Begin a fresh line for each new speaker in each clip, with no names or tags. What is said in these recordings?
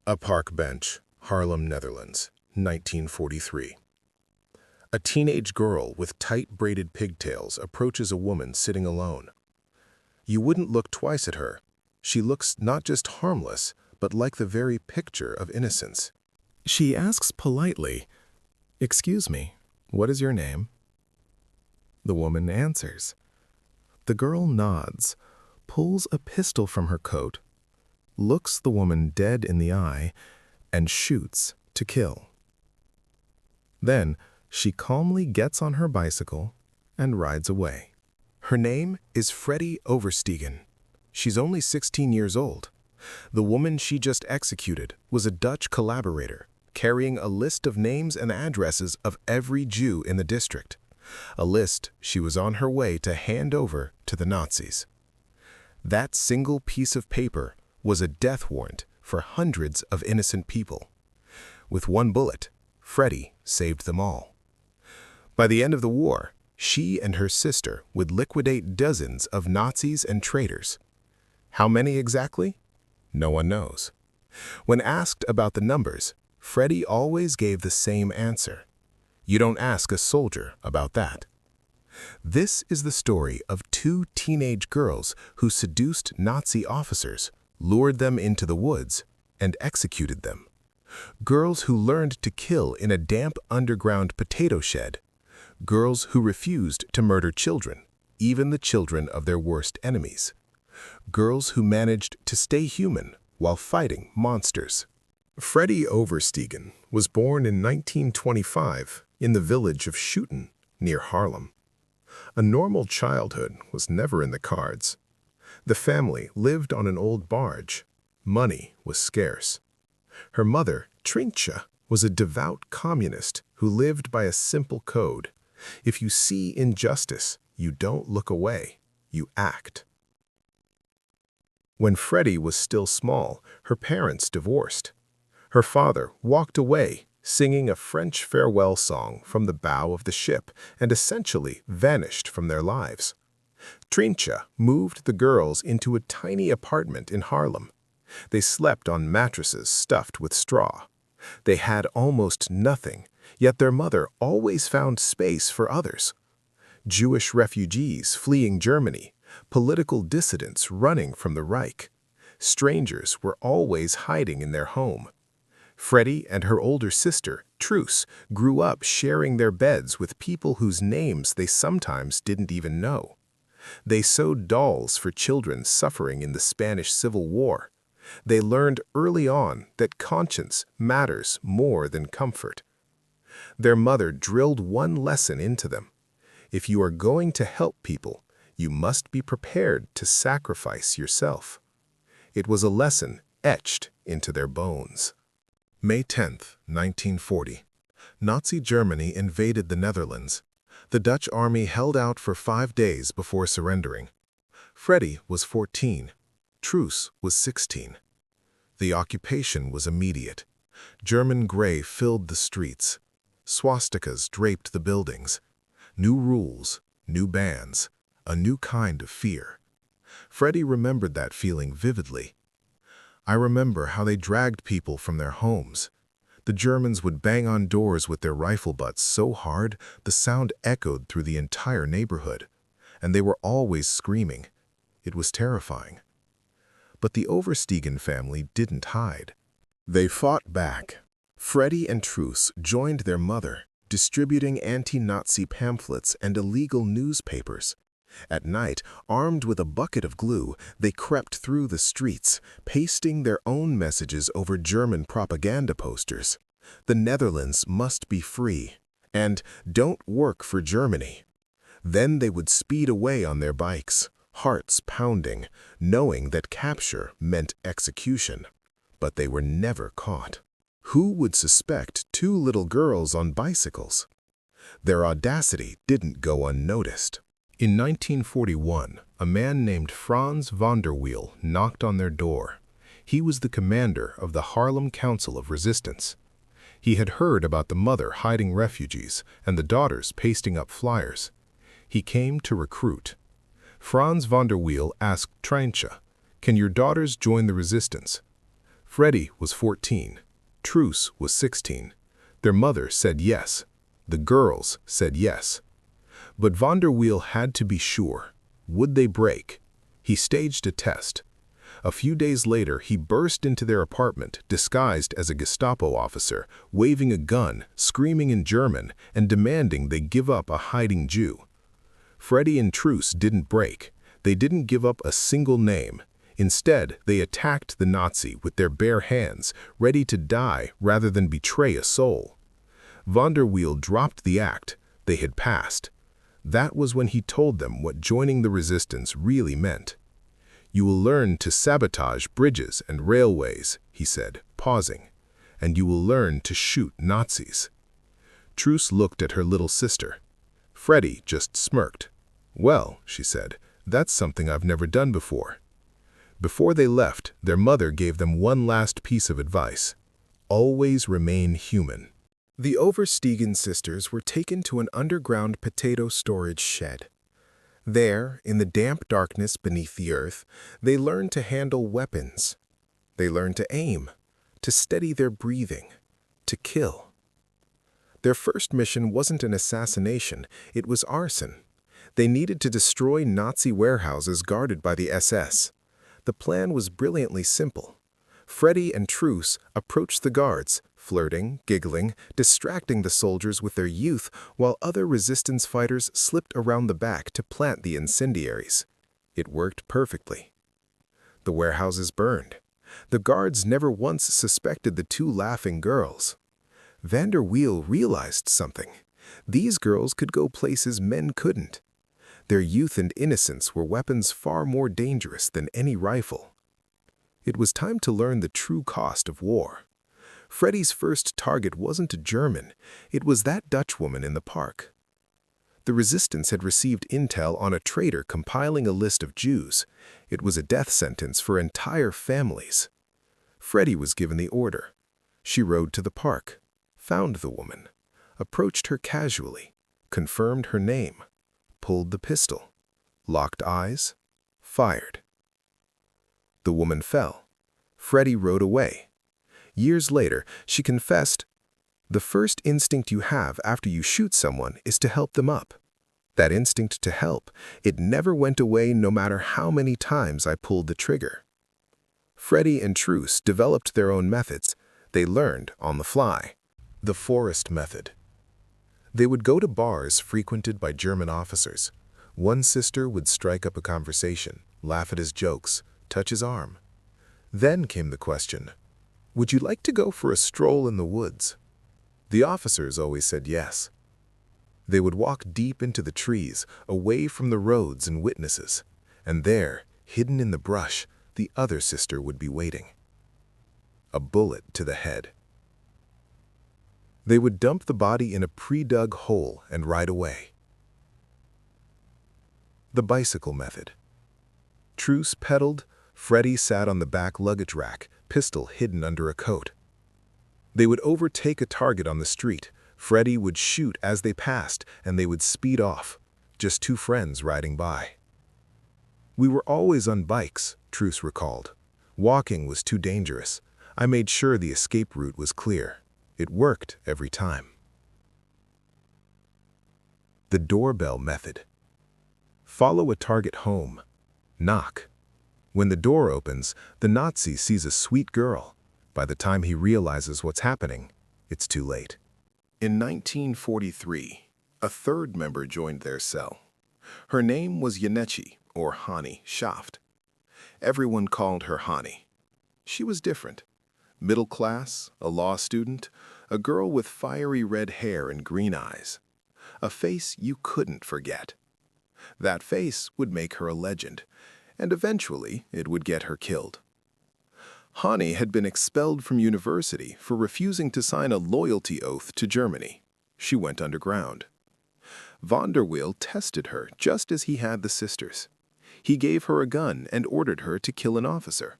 A park bench, Haarlem, Netherlands, 1943. A teenage girl with tight braided pigtails approaches a woman sitting alone. You wouldn't look twice at her. She looks not just harmless, but like the very picture of innocence. She asks politely, "Excuse me, what is your name?" The woman answers. The girl nods, pulls a pistol from her coat, looks the woman dead in the eye, and shoots to kill. Then she calmly gets on her bicycle and rides away. Her name is Freddy Oversteegen. She's only 16 years old. The woman she just executed was a Dutch collaborator, carrying a list of names and addresses of every Jew in the district, a list she was on her way to hand over to the Nazis. That single piece of paper was a death warrant for hundreds of innocent people. With one bullet, Freddy saved them all. By the end of the war, she and her sister would liquidate dozens of Nazis and traitors. How many exactly? No one knows. When asked about the numbers, Freddy always gave the same answer. You don't ask a soldier about that. This is the story of two teenage girls who seduced Nazi officers, lured them into the woods, and executed them. Girls who learned to kill in a damp underground potato shed. Girls who refused to murder children, even the children of their worst enemies. Girls who managed to stay human while fighting monsters. Freddy Oversteegen was born in 1925 in the village of Schoten, near Haarlem. A normal childhood was never in the cards. The family lived on an old barge. Money was scarce. Her mother, Trintje, was a devout communist who lived by a simple code. If you see injustice, you don't look away, you act. When Freddy was still small, her parents divorced. Her father walked away, singing a French farewell song from the bow of the ship and essentially vanished from their lives. Trintje moved the girls into a tiny apartment in Haarlem. They slept on mattresses stuffed with straw. They had almost nothing, yet their mother always found space for others. Jewish refugees fleeing Germany, political dissidents running from the Reich. Strangers were always hiding in their home. Freddy and her older sister, Truus, grew up sharing their beds with people whose names they sometimes didn't even know. They sewed dolls for children suffering in the Spanish Civil War. They learned early on that conscience matters more than comfort. Their mother drilled one lesson into them. If you are going to help people, you must be prepared to sacrifice yourself. It was a lesson etched into their bones. May 10th, 1940. Nazi Germany invaded the Netherlands. The Dutch army held out for 5 days before surrendering. Freddy was 14. Truus was 16. The occupation was immediate. German gray filled the streets. Swastikas draped the buildings. New rules, new bans, a new kind of fear. Freddy remembered that feeling vividly. I remember how they dragged people from their homes. The Germans would bang on doors with their rifle butts so hard the sound echoed through the entire neighborhood, and they were always screaming. It was terrifying. But the Oversteegen family didn't hide. They fought back. Freddy and Truus joined their mother, distributing anti-Nazi pamphlets and illegal newspapers. At night, armed with a bucket of glue, they crept through the streets, pasting their own messages over German propaganda posters. The Netherlands must be free, and don't work for Germany. Then they would speed away on their bikes, hearts pounding, knowing that capture meant execution. But they were never caught. Who would suspect two little girls on bicycles? Their audacity didn't go unnoticed. In 1941, a man named Frans van der Wiel knocked on their door. He was the commander of the Haarlem Council of Resistance. He had heard about the mother hiding refugees and the daughters pasting up flyers. He came to recruit. Frans van der Wiel asked Trintje, "Can your daughters join the resistance?" Freddy was 14. Truus was 16. Their mother said yes. The girls said yes. But van der Wiel had to be sure. Would they break? He staged a test. A few days later, he burst into their apartment, disguised as a Gestapo officer, waving a gun, screaming in German, and demanding they give up a hiding Jew. Freddy and Truus didn't break. They didn't give up a single name. Instead, they attacked the Nazi with their bare hands, ready to die rather than betray a soul. Van der Wiel dropped the act. They had passed. That was when he told them what joining the resistance really meant. "You will learn to sabotage bridges and railways," he said, pausing, "and you will learn to shoot Nazis." Truus looked at her little sister. Freddy just smirked. "Well," she said, "that's something I've never done before." Before they left, their mother gave them one last piece of advice. Always remain human. The Oversteegen sisters were taken to an underground potato storage shed. There, in the damp darkness beneath the earth, they learned to handle weapons. They learned to aim, to steady their breathing, to kill. Their first mission wasn't an assassination, it was arson. They needed to destroy Nazi warehouses guarded by the SS. The plan was brilliantly simple. Freddy and Truus approached the guards, flirting, giggling, distracting the soldiers with their youth, while other resistance fighters slipped around the back to plant the incendiaries. It worked perfectly. The warehouses burned. The guards never once suspected the two laughing girls. Van der Wiel realized something. These girls could go places men couldn't. Their youth and innocence were weapons far more dangerous than any rifle. It was time to learn the true cost of war. Freddy's first target wasn't a German, it was that Dutch woman in the park. The resistance had received intel on a traitor compiling a list of Jews. It was a death sentence for entire families. Freddy was given the order. She rode to the park, found the woman, approached her casually, confirmed her name, pulled the pistol, locked eyes, fired. The woman fell. Freddy rode away. Years later, she confessed, "The first instinct you have after you shoot someone is to help them up. That instinct to help, it never went away no matter how many times I pulled the trigger." Freddy and Truus developed their own methods. They learned on the fly. The forest method. They would go to bars frequented by German officers. One sister would strike up a conversation, laugh at his jokes, touch his arm. Then came the question, "Would you like to go for a stroll in the woods?" The officers always said yes. They would walk deep into the trees, away from the roads and witnesses, and there, hidden in the brush, the other sister would be waiting. A bullet to the head. They would dump the body in a pre-dug hole and ride away. The bicycle method. Truus pedaled, Freddy sat on the back luggage rack, pistol hidden under a coat. They would overtake a target on the street. Freddy would shoot as they passed, and they would speed off, just two friends riding by. "We were always on bikes," Truus recalled. "Walking was too dangerous. I made sure the escape route was clear. It worked every time." The doorbell method. Follow a target home. Knock. When the door opens, the Nazi sees a sweet girl. By the time he realizes what's happening, it's too late. In 1943, a third member joined their cell. Her name was Yanechi, or Hani Šaft. Everyone called her Hani. She was different. Middle class, a law student, a girl with fiery red hair and green eyes. A face you couldn't forget. That face would make her a legend, and eventually it would get her killed. Hani had been expelled from university for refusing to sign a loyalty oath to Germany. She went underground. Van der Wiel tested her just as he had the sisters. He gave her a gun and ordered her to kill an officer.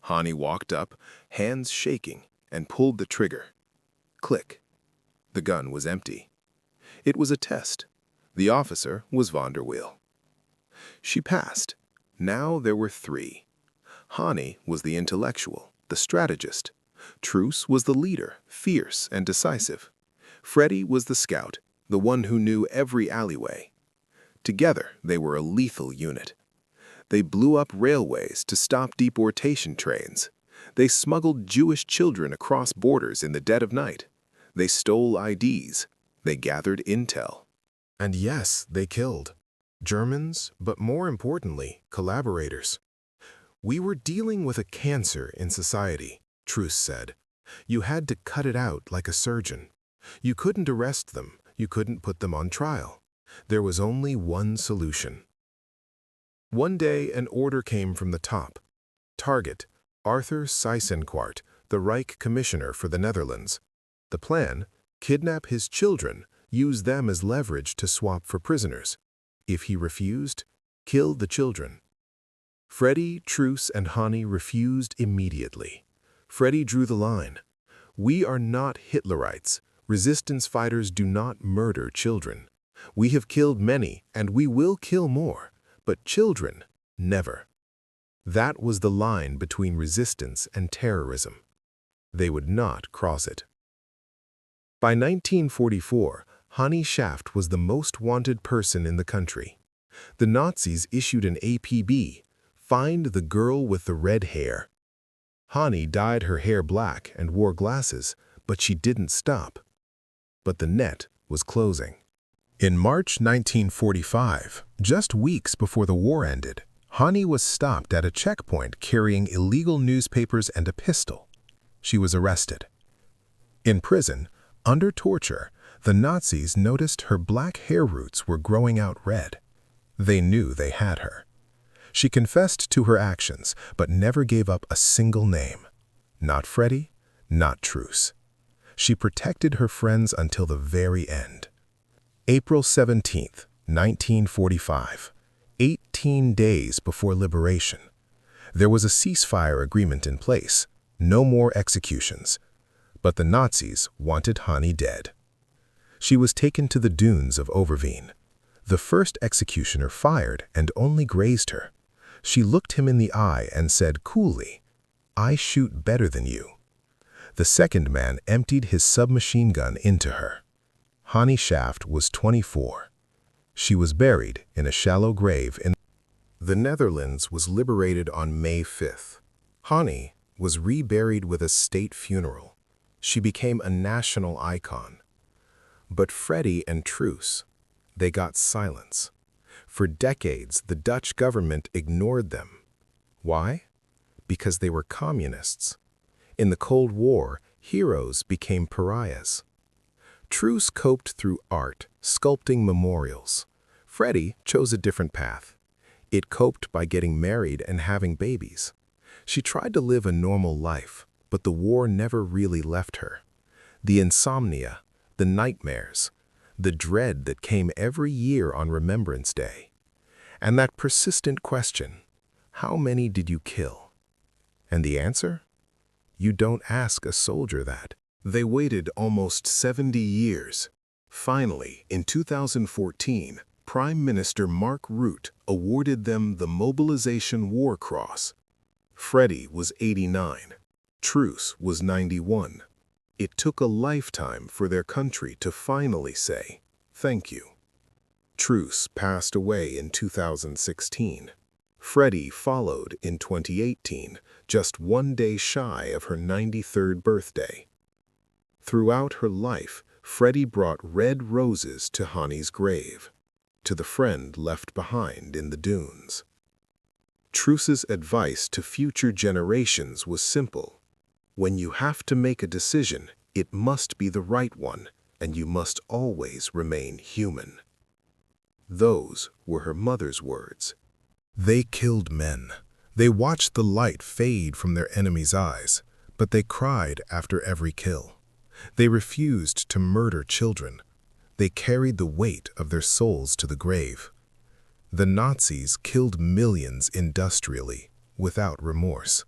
Hani walked up, hands shaking, and pulled the trigger. Click. The gun was empty. It was a test. The officer was Van der Wiel. She passed. Now there were three. Hani was the intellectual. the strategist. Truus was the leader, fierce and decisive. Freddy was the scout, the one who knew every alleyway. Together, they were a lethal unit. They blew up railways to stop deportation trains. They smuggled Jewish children across borders in the dead of night. They stole IDs. They gathered intel. And yes, they killed. Germans, but more importantly, collaborators. We were dealing with a cancer in society, Truus said. You had to cut it out like a surgeon. You couldn't arrest them. You couldn't put them on trial. There was only one solution. One day, an order came from the top. Target, Arthur Seyss-Inquart, the Reich Commissioner for the Netherlands. The plan, kidnap his children, use them as leverage to swap for prisoners. If he refused, kill the children. Freddy, Truus, and Hani refused immediately. Freddy drew the line. We are not Hitlerites. Resistance fighters do not murder children. We have killed many, and we will kill more, but children, never. That was the line between resistance and terrorism. They would not cross it. By 1944, Hani Šaft was the most wanted person in the country. The Nazis issued an APB, Find the Girl with the Red Hair. Hani dyed her hair black and wore glasses, but she didn't stop. But the net was closing. In March 1945, just weeks before the war ended, Hani was stopped at a checkpoint carrying illegal newspapers and a pistol. She was arrested. In prison, under torture, the Nazis noticed her black hair roots were growing out red. They knew they had her. She confessed to her actions, but never gave up a single name. Not Freddy, not Truus. She protected her friends until the very end. April 17, 1945, 18 days before liberation. There was a ceasefire agreement in place, no more executions. But the Nazis wanted Hani dead. She was taken to the dunes of Overveen. The first executioner fired and only grazed her. She looked him in the eye and said coolly, "I shoot better than you." The second man emptied his submachine gun into her. Hani Šaft was 24. She was buried in a shallow grave in the Netherlands was liberated on May 5th. Hani was reburied with a state funeral. She became a national icon. But Freddy and Truus, they got silence. For decades, the Dutch government ignored them. Why? Because they were communists. In the Cold War, heroes became pariahs. Truus coped through art, sculpting memorials. Freddy chose a different path. It coped by getting married and having babies. She tried to live a normal life, but the war never really left her. The insomnia, the nightmares, the dread that came every year on Remembrance Day. And that persistent question, how many did you kill? And the answer? You don't ask a soldier that. They waited almost 70 years. Finally, in 2014, Prime Minister Mark Rutte awarded them the Mobilization War Cross. Freddy was 89. Truus was 91. It took a lifetime for their country to finally say, thank you. Truus passed away in 2016. Freddy followed in 2018, just one day shy of her 93rd birthday. Throughout her life, Freddy brought red roses to Hani's grave, to the friend left behind in the dunes. Truus's advice to future generations was simple. When you have to make a decision, it must be the right one, and you must always remain human. Those were her mother's words. They killed men. They watched the light fade from their enemies' eyes, but they cried after every kill. They refused to murder children. They carried the weight of their souls to the grave. The Nazis killed millions industrially, without remorse.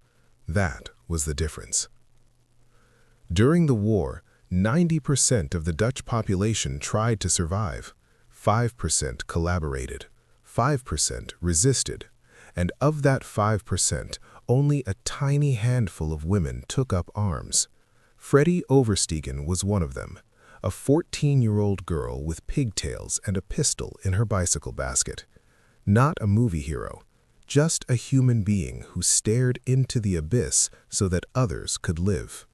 That was the difference. During the war, 90% of the Dutch population tried to survive. 5% collaborated, 5% resisted, and of that 5%, only a tiny handful of women took up arms. Freddy Oversteegen was one of them, a 14-year-old girl with pigtails and a pistol in her bicycle basket. Not a movie hero, just a human being who stared into the abyss so that others could live.